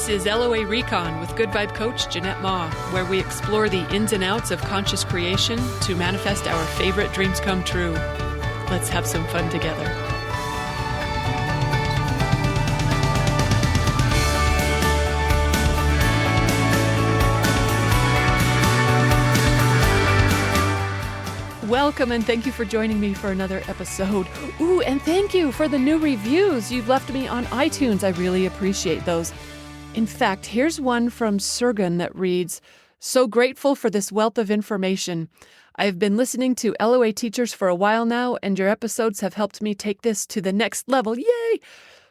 This is LOA Recon with Good Vibe Coach Jeanette Ma, where we explore the ins and outs of conscious creation to manifest our favorite dreams come true. Let's have some fun together. Welcome and thank you for joining me for another episode. Ooh, and thank you for the new reviews you've left me on iTunes. I really appreciate those. In fact, here's one from Sergen that reads, "So grateful for this wealth of information. I have been listening to LOA teachers for a while now, and your episodes have helped me take this to the next level. Yay!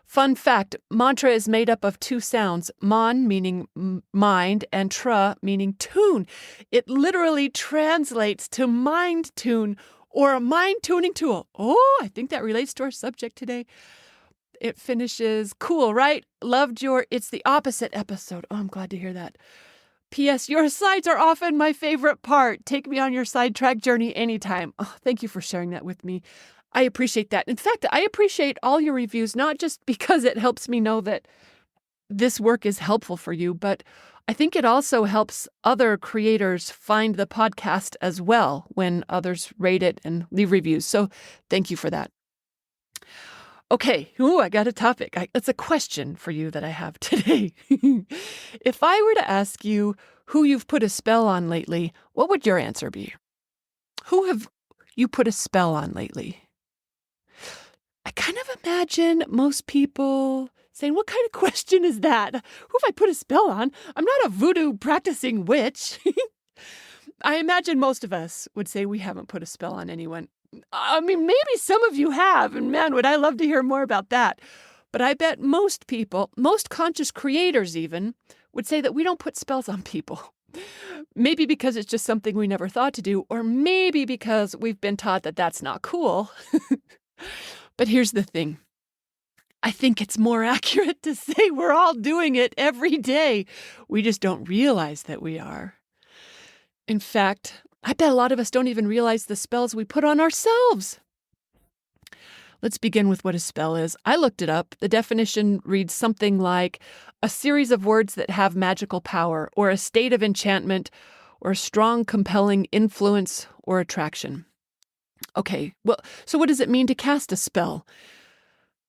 Fun fact, mantra is made up of two sounds, man meaning mind and tra meaning tune. It literally translates to mind tune or a mind tuning tool. Oh, I think that relates to our subject today. It finishes, cool, right? Loved it's the opposite episode. Oh, I'm glad to hear that. P.S. Your sides are often my favorite part. Take me on your sidetrack journey anytime. Oh, thank you for sharing that with me. I appreciate that. In fact, I appreciate all your reviews, not just because it helps me know that this work is helpful for you, but I think it also helps other creators find the podcast as well when others rate it and leave reviews. So thank you for that. Okay, I got a topic. It's a question for you that I have today. If I were to ask you who you've put a spell on lately, what would your answer be? Who have you put a spell on lately? I kind of imagine most people saying, what kind of question is that? Who have I put a spell on? I'm not a voodoo practicing witch. I imagine most of us would say we haven't put a spell on anyone. I mean, maybe some of you have, and man, would I love to hear more about that. But I bet most people, most conscious creators even, would say that we don't put spells on people. Maybe because it's just something we never thought to do, or maybe because we've been taught that that's not cool. But here's the thing. I think it's more accurate to say we're all doing it every day. We just don't realize that we are. In fact, I bet a lot of us don't even realize the spells we put on ourselves. Let's begin with what a spell is. I looked it up. The definition reads something like a series of words that have magical power, or a state of enchantment, or a strong, compelling influence or attraction. Okay, well, so what does it mean to cast a spell?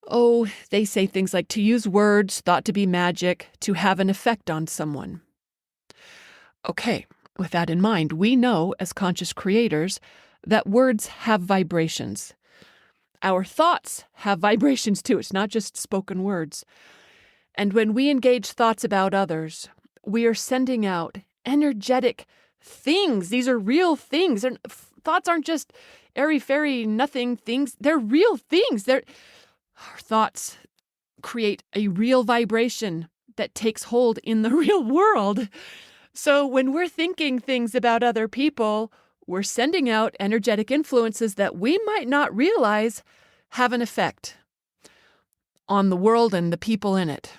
Oh, they say things like to use words thought to be magic to have an effect on someone. Okay. With that in mind, we know as conscious creators that words have vibrations. Our thoughts have vibrations too. It's not just spoken words. And when we engage thoughts about others, we are sending out energetic things. These are real things. Thoughts aren't just airy-fairy nothing things. They're real things. Our thoughts create a real vibration that takes hold in the real world. So when we're thinking things about other people, we're sending out energetic influences that we might not realize have an effect on the world and the people in it.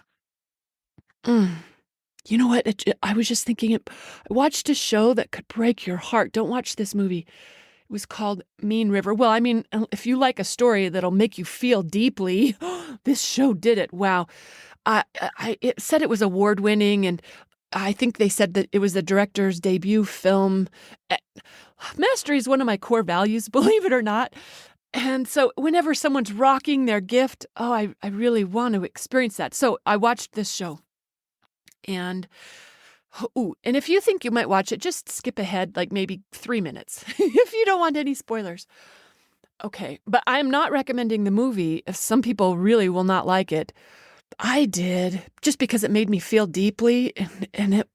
You know what? I was just thinking, I watched a show that could break your heart. Don't watch this movie. It was called Mean River. Well, I mean, if you like a story that'll make you feel deeply, this show did it. Wow. It said it was award-winning, and I think they said that it was the director's debut film. Mastery is one of my core values, believe it or not. And so whenever someone's rocking their gift, I really want to experience that. So I watched this show. And if you think you might watch it, just skip ahead like maybe 3 minutes if you don't want any spoilers. Okay, but I'm not recommending the movie if some people really will not like it. I did, just because it made me feel deeply, and it,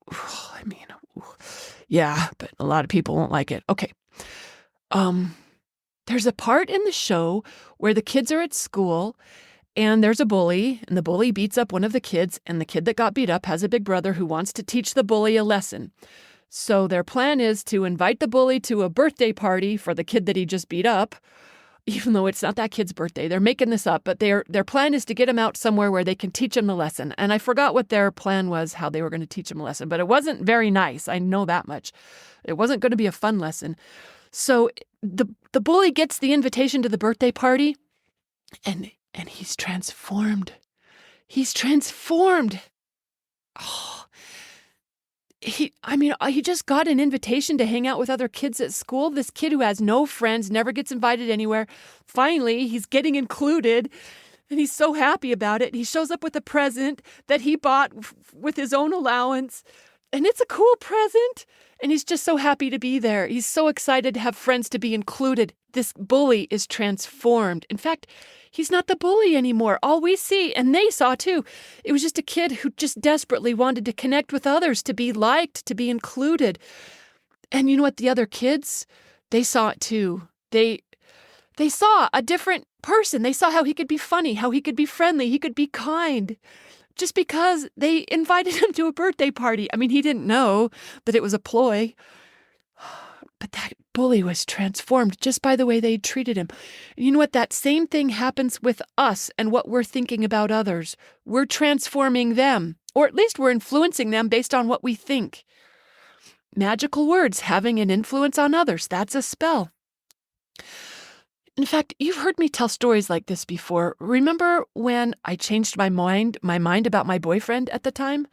yeah, but a lot of people won't like it. Okay. There's a part in the show where the kids are at school, and there's a bully, and the bully beats up one of the kids, and the kid that got beat up has a big brother who wants to teach the bully a lesson. So their plan is to invite the bully to a birthday party for the kid that he just beat up, even though it's not that kid's birthday. They're making this up, but their plan is to get him out somewhere where they can teach him the lesson. And I forgot what their plan was, how they were going to teach him a lesson, but it wasn't very nice. I know that much. It wasn't going to be a fun lesson. So the bully gets the invitation to the birthday party, and he's transformed. He's transformed. Oh, he just got an invitation to hang out with other kids at school. This kid who has no friends, never gets invited anywhere. Finally, he's getting included, and he's so happy about it. He shows up with a present that he bought with his own allowance, and it's a cool present, and he's just so happy to be there. He's so excited to have friends, to be included. This bully is transformed. In fact, he's not the bully anymore. All we see, and they saw too, it was just a kid who just desperately wanted to connect with others, to be liked, to be included. And you know what? The other kids, they saw it too. They saw a different person. They saw how he could be funny, how he could be friendly, he could be kind. Just because they invited him to a birthday party. I mean, he didn't know that it was a ploy. But that bully was transformed just by the way they treated him. And you know what? That same thing happens with us and what we're thinking about others. We're transforming them, or at least we're influencing them based on what we think. Magical words having an influence on others. That's a spell. In fact, you've heard me tell stories like this before. Remember when I changed my mind about my boyfriend at the time?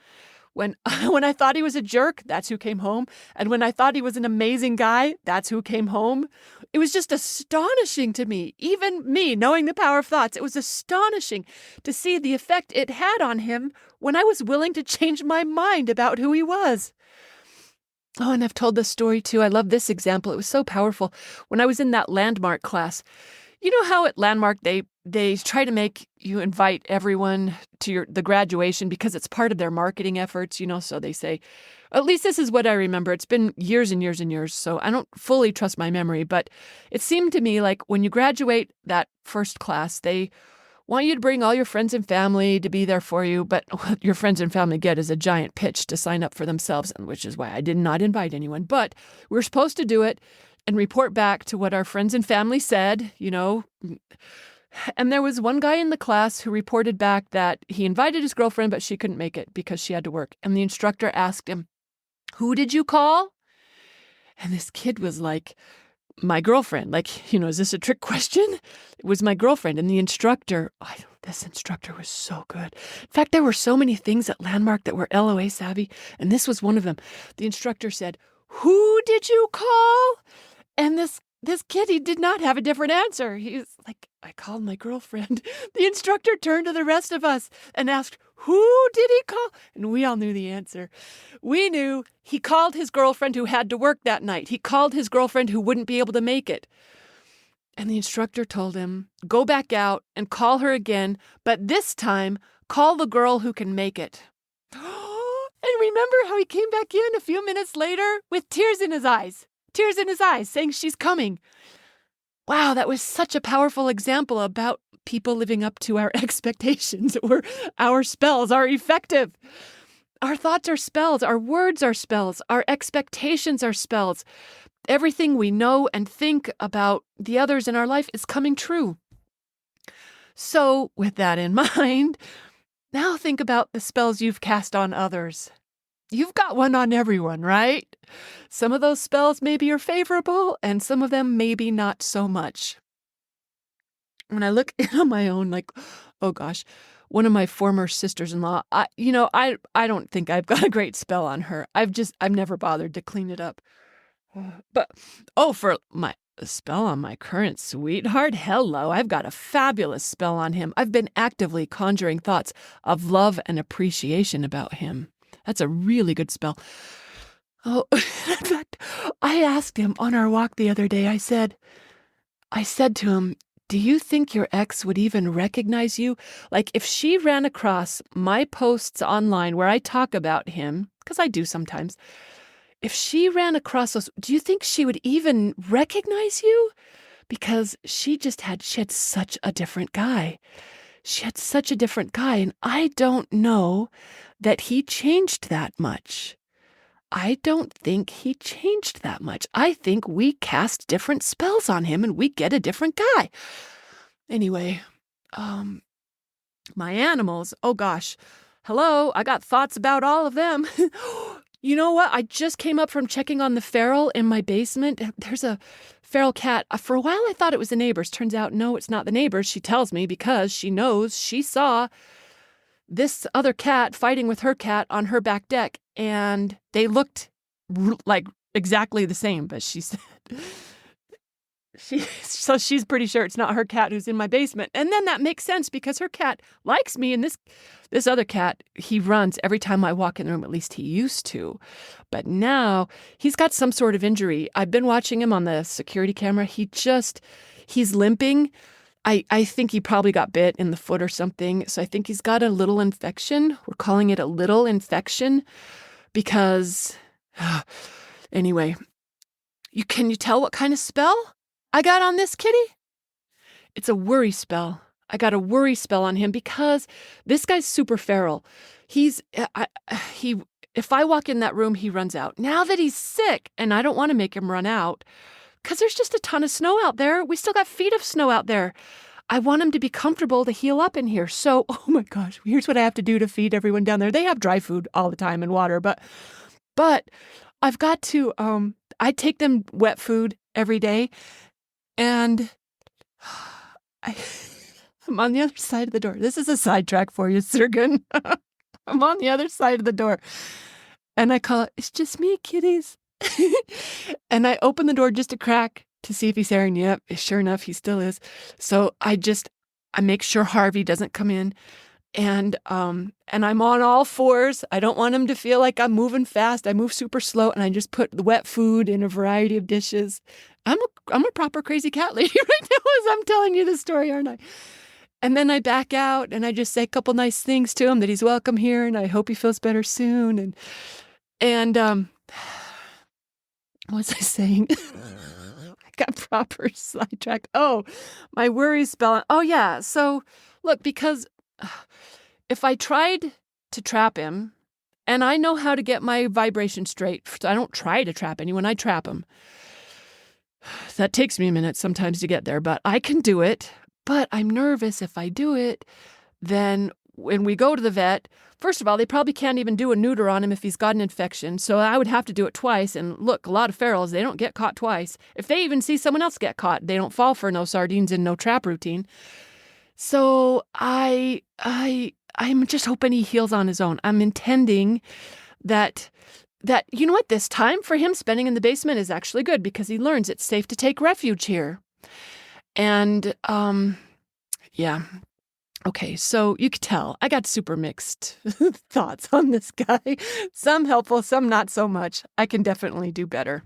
When I thought he was a jerk, that's who came home. And when I thought he was an amazing guy, that's who came home. It was just astonishing to me. Even me, knowing the power of thoughts, it was astonishing to see the effect it had on him when I was willing to change my mind about who he was. Oh, and I've told this story too. I love this example. It was so powerful. When I was in that Landmark class, you know how at Landmark they try to make you invite everyone to the graduation because it's part of their marketing efforts, so they say, at least this is what I remember. It's been years and years and years, so I don't fully trust my memory, but it seemed to me like when you graduate that first class, they want you to bring all your friends and family to be there for you, but what your friends and family get is a giant pitch to sign up for themselves, and which is why I did not invite anyone. But we're supposed to do it and report back to what our friends and family said, And there was one guy in the class who reported back that he invited his girlfriend, but she couldn't make it because she had to work. And the instructor asked him, "Who did you call?" And this kid was like, "My girlfriend." Like, is this a trick question? It was my girlfriend. And the instructor, this instructor was so good. In fact, there were so many things at Landmark that were LOA savvy, and this was one of them. The instructor said, "Who did you call?" And this kid, he did not have a different answer. He was like, "I called my girlfriend." The instructor turned to the rest of us and asked, "Who did he call?" And we all knew the answer. We knew he called his girlfriend who had to work that night. He called his girlfriend who wouldn't be able to make it. And the instructor told him, "Go back out and call her again, but this time call the girl who can make it." And remember how he came back in a few minutes later with tears in his eyes, saying she's coming. Wow, that was such a powerful example about people living up to our expectations, or our spells are effective. Our thoughts are spells, our words are spells, our expectations are spells. Everything we know and think about the others in our life is coming true. So, with that in mind, now think about the spells you've cast on others. You've got one on everyone, right? Some of those spells maybe are favorable, and some of them maybe not so much. When I look on my own, like, oh gosh, one of my former sisters-in-law, I don't think I've got a great spell on her. I've never bothered to clean it up. But, for my spell on my current sweetheart, hello, I've got a fabulous spell on him. I've been actively conjuring thoughts of love and appreciation about him. That's a really good spell. Oh, in fact, I asked him on our walk the other day, I said to him, "Do you think your ex would even recognize you? Like if she ran across my posts online where I talk about him, because I do sometimes, if she ran across those, do you think she would even recognize you? Because she had such a different guy. She had such a different guy, and I don't know that he changed that much. I don't think he changed that much. I think we cast different spells on him and we get a different guy." Anyway, my animals, oh gosh, hello, I got thoughts about all of them. You know what? I just came up from checking on the feral in my basement. There's a feral cat. For a while, I thought it was the neighbors. Turns out, no, it's not the neighbors. She tells me because she knows, she saw this other cat fighting with her cat on her back deck, and they looked like exactly the same, but she said so she's pretty sure it's not her cat who's in my basement. And then that makes sense because her cat likes me, and this other cat, he runs every time I walk in the room, at least he used to. But now he's got some sort of injury. I've been watching him on the security camera. He's limping. I think he probably got bit in the foot or something. So I think he's got a little infection. We're calling it a little infection because anyway, can you tell what kind of spell I got on this kitty? It's a worry spell. I got a worry spell on him because this guy's super feral. If I walk in that room, he runs out. Now that he's sick, and I don't want to make him run out, because there's just a ton of snow out there. We still got feet of snow out there. I want him to be comfortable to heal up in here. So, oh my gosh, here's what I have to do to feed everyone down there. They have dry food all the time and water, but I've got to, I take them wet food every day. And I'm on the other side of the door. This is a sidetrack for you, Sergen. I'm on the other side of the door. And I call it, it's just me, kitties. And I open the door just a crack to see if he's there. And yep, sure enough, he still is. So I make sure Harvey doesn't come in. And I'm on all fours. I don't want him to feel like I'm moving fast. I move super slow, and I just put the wet food in a variety of dishes. I'm a proper crazy cat lady right now as I'm telling you this story, aren't I? And then I back out, and I just say a couple nice things to him, that he's welcome here, and I hope he feels better soon. And what was I saying? I got proper sidetrack. Oh, my worry spell. Oh yeah. So look, because if I tried to trap him, and I know how to get my vibration straight, so I don't try to trap anyone, I trap him. That takes me a minute sometimes to get there, but I can do it. But I'm nervous if I do it, then when we go to the vet, first of all, they probably can't even do a neuter on him if he's got an infection. So I would have to do it twice. And look, a lot of ferals, they don't get caught twice. If they even see someone else get caught, they don't fall for no sardines and no trap routine. So I'm just hoping he heals on his own. I'm intending that, you know what, this time for him spending in the basement is actually good because he learns it's safe to take refuge here. And, yeah. Okay, so you could tell I got super mixed thoughts on this guy. Some helpful, some not so much. I can definitely do better.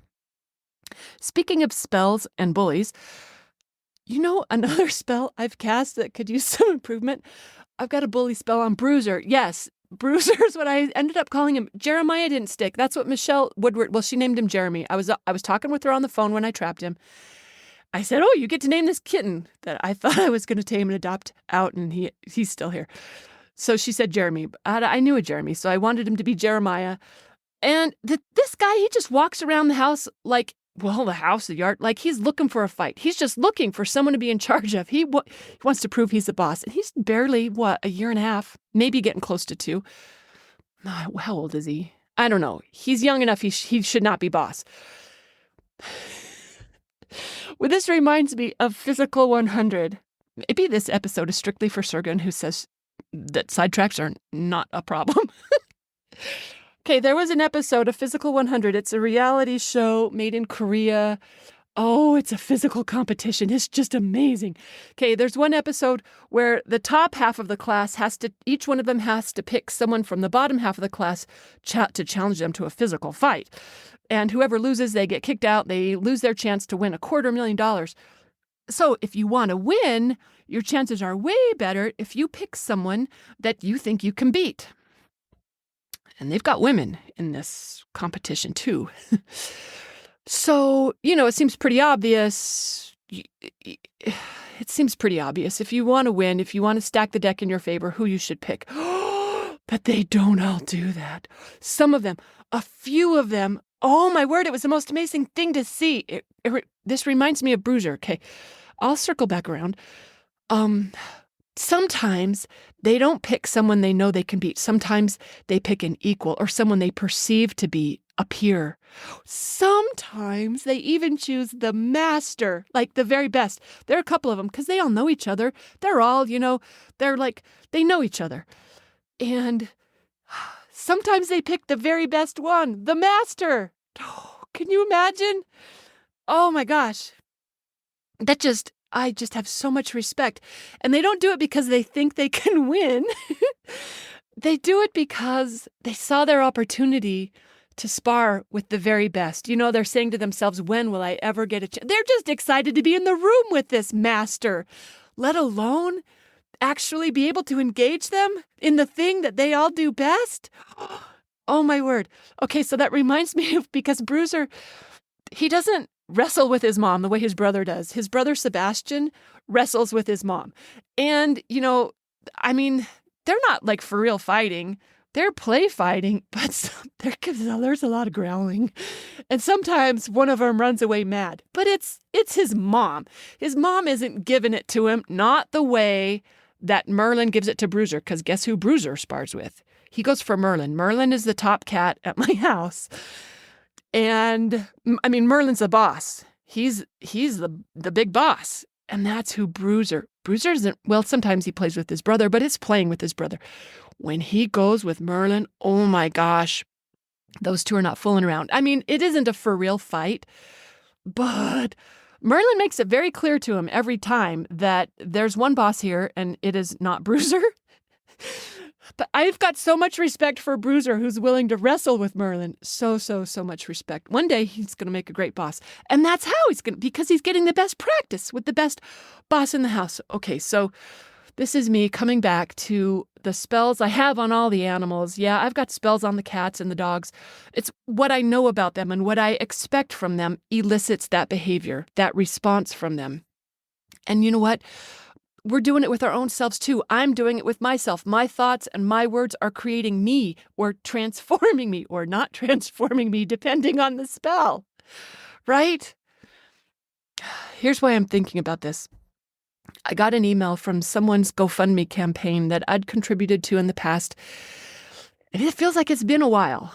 Speaking of spells and bullies, you know another spell I've cast that could use some improvement? I've got a bully spell on Bruiser. Yes, Bruiser is what I ended up calling him. Jeremiah didn't stick. That's what Michelle Woodward, well, she named him Jeremy. I was talking with her on the phone when I trapped him. I said, oh, you get to name this kitten that I thought I was going to tame and adopt out, and he's still here. So she said Jeremy. I knew a Jeremy, so I wanted him to be Jeremiah. And this guy, he just walks around the house like, well, the house, the yard, like he's looking for a fight. He's just looking for someone to be in charge of. He wants to prove he's the boss. And he's barely, a year and a half, maybe getting close to 2. How old is he? I don't know. He's young enough. He should not be boss. Well, this reminds me of Physical 100. Maybe this episode is strictly for Sergen, who says that sidetracks are not a problem. Okay, there was an episode of Physical 100. It's a reality show made in Korea. Oh, it's a physical competition. It's just amazing. Okay, there's one episode where the top half of the class each one of them has to pick someone from the bottom half of the class to challenge them to a physical fight. And whoever loses, they get kicked out. They lose their chance to win $250,000. So if you want to win, your chances are way better if you pick someone that you think you can beat. And they've got women in this competition too. So, it seems pretty obvious. It seems pretty obvious. If you want to win, if you want to stack the deck in your favor, who you should pick. But they don't all do that. Some of them, a few of them, oh my word, it was the most amazing thing to see. This reminds me of Bruiser. Okay, I'll circle back around. Sometimes they don't pick someone they know they can beat. Sometimes they pick an equal or someone they perceive to be a peer. Sometimes they even choose the master, like the very best. There are a couple of them because they all know each other. They're all, they know each other. And sometimes they pick the very best one, the master. Oh, can you imagine? Oh my gosh. I just have so much respect. And they don't do it because they think they can win. They do it because they saw their opportunity to spar with the very best. They're saying to themselves, when will I ever get a chance? They're just excited to be in the room with this master, let alone actually be able to engage them in the thing that they all do best. Oh my word. Okay, so that reminds me of, because Bruiser, he doesn't wrestle with his mom the way his brother does. His brother Sebastian wrestles with his mom. And, they're not like for real fighting. They're play fighting, but there's a lot of growling. And sometimes one of them runs away mad. But it's his mom. His mom isn't giving it to him, not the way that Merlin gives it to Bruiser, because guess who Bruiser spars with? He goes for Merlin. Merlin is the top cat at my house. And, Merlin's the boss. He's the big boss. And that's who Bruiser isn't, well, sometimes he plays with his brother, but it's playing with his brother. When he goes with Merlin, oh my gosh, those two are not fooling around. It isn't a for real fight, but Merlin makes it very clear to him every time that there's one boss here and it is not Bruiser. But I've got so much respect for Bruiser, who's willing to wrestle with Merlin. So much respect. One day he's going to make a great boss. And that's how because he's getting the best practice with the best boss in the house. Okay, so this is me coming back to the spells I have on all the animals. Yeah, I've got spells on the cats and the dogs. It's what I know about them and what I expect from them elicits that behavior, that response from them. And you know what? We're doing it with our own selves too. I'm doing it with myself. My thoughts and my words are creating me or transforming me or not transforming me, depending on the spell, right? Here's why I'm thinking about this. I got an email from someone's GoFundMe campaign that I'd contributed to in the past. And it feels like it's been a while.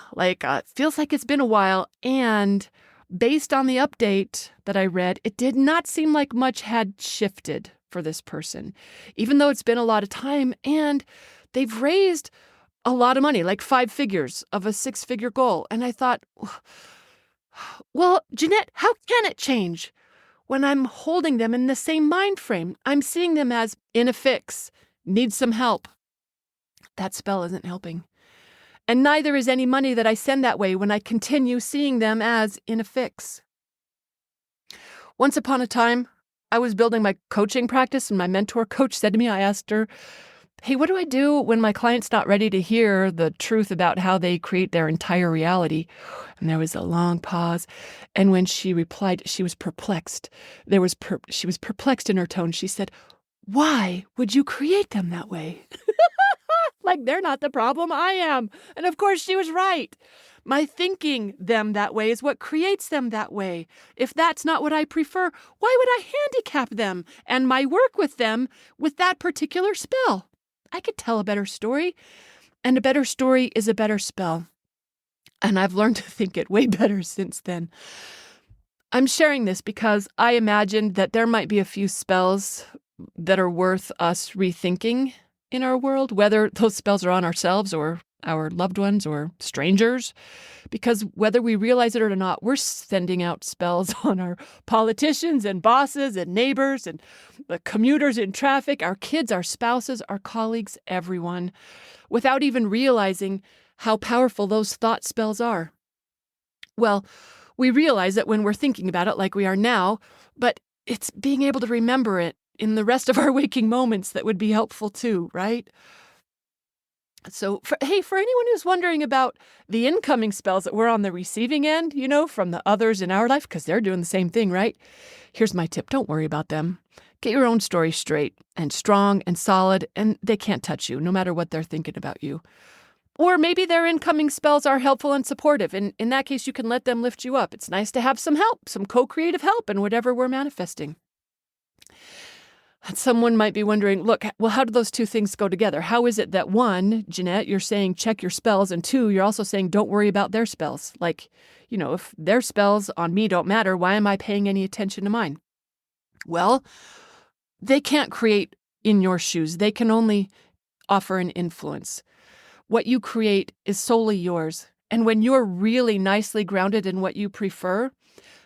And based on the update that I read, it did not seem like much had shifted for this person, even though it's been a lot of time, and they've raised a lot of money, like 5 figures of a 6-figure goal. And I thought, well, Jeanette, how can it change when I'm holding them in the same mind frame? I'm seeing them as in a fix, need some help. That spell isn't helping. And neither is any money that I send that way when I continue seeing them as in a fix. Once upon a time, I was building my coaching practice, and my mentor coach said to me, I asked her, hey, what do I do when my client's not ready to hear the truth about how they create their entire reality? And there was a long pause. And when she replied, she was perplexed. She was perplexed in her tone. She said, why would you create them that way? Like they're not the problem, I am. And of course she was right. My thinking them that way is what creates them that way. If that's not what I prefer, why would I handicap them and my work with them with that particular spell? I could tell a better story, and a better story is a better spell. And I've learned to think it way better since then. I'm sharing this because I imagined that there might be a few spells that are worth us rethinking in our world, whether those spells are on ourselves or our loved ones or strangers, because whether we realize it or not, we're sending out spells on our politicians and bosses and neighbors and the commuters in traffic, our kids, our spouses, our colleagues, everyone, without even realizing how powerful those thought spells are. Well, we realize it when we're thinking about it like we are now, but it's being able to remember it in the rest of our waking moments that would be helpful too, right? So, for anyone who's wondering about the incoming spells that we're on the receiving end, from the others in our life, because they're doing the same thing, right? Here's my tip. Don't worry about them. Get your own story straight and strong and solid, and they can't touch you, no matter what they're thinking about you. Or maybe their incoming spells are helpful and supportive, and in that case, you can let them lift you up. It's nice to have some help, some co-creative help in whatever we're manifesting. Someone might be wondering, look, well, how do those two things go together? How is it that one, Jeanette, you're saying check your spells, and two, you're also saying don't worry about their spells? Like, if their spells on me don't matter, why am I paying any attention to mine? Well, they can't create in your shoes. They can only offer an influence. what you create is solely yours. And when you're really nicely grounded in what you prefer,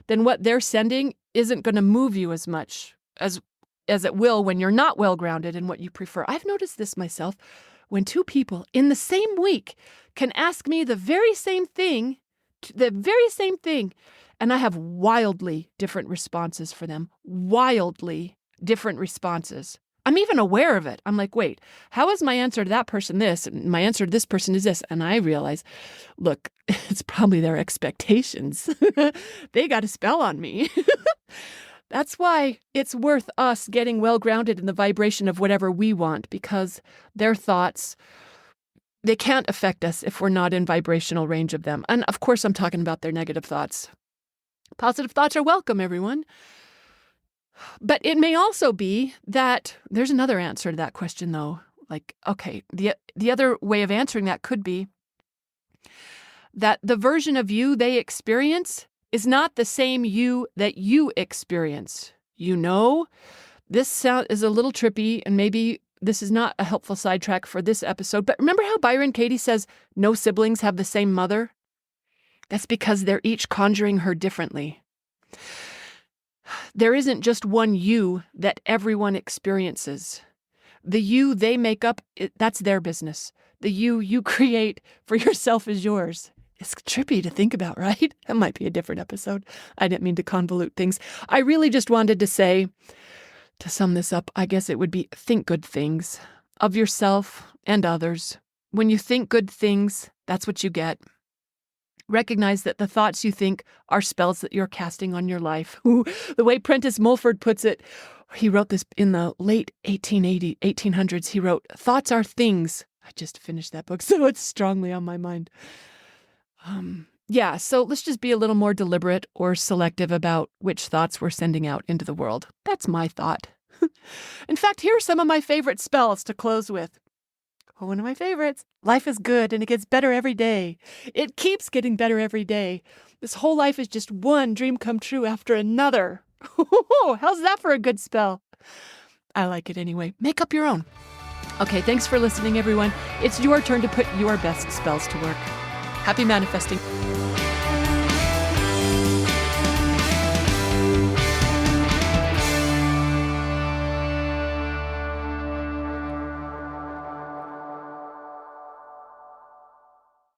then what they're sending isn't going to move you as much as it will when you're not well grounded in what you prefer. I've noticed this myself. When two people in the same week can ask me the very same thing, and I have wildly different responses for them. Wildly different responses. I'm even aware of it. I'm like, wait, how is my answer to that person this? And my answer to this person is this. And I realize, look, it's probably their expectations. They got a spell on me. That's why it's worth us getting well grounded in the vibration of whatever we want, because their thoughts, they can't affect us if we're not in vibrational range of them. And of course, I'm talking about their negative thoughts. Positive thoughts are welcome, everyone. But it may also be that there's another answer to that question, though. Like, okay, the other way of answering that could be that the version of you they experience is not the same you that you experience. This is a little trippy, and maybe this is not a helpful sidetrack for this episode, but remember how Byron Katie says no siblings have the same mother? That's because they're each conjuring her differently. There isn't just one you that everyone experiences. The you they make up, that's their business. The you create for yourself is yours. It's trippy to think about, right? That might be a different episode. I didn't mean to convolute things. I really just wanted to say, to sum this up, I guess it would be think good things of yourself and others. When you think good things, that's what you get. Recognize that the thoughts you think are spells that you're casting on your life. Ooh, the way Prentice Mulford puts it, he wrote this in the late 1800s. He wrote, thoughts are things. I just finished that book, so it's strongly on my mind. So let's just be a little more deliberate or selective about which thoughts we're sending out into the world. That's my thought. In fact, here are some of my favorite spells to close with. One of my favorites. Life is good and it gets better every day. It keeps getting better every day. This whole life is just one dream come true after another. How's that for a good spell? I like it anyway. Make up your own. Okay, thanks for listening, everyone. It's your turn to put your best spells to work. Happy manifesting.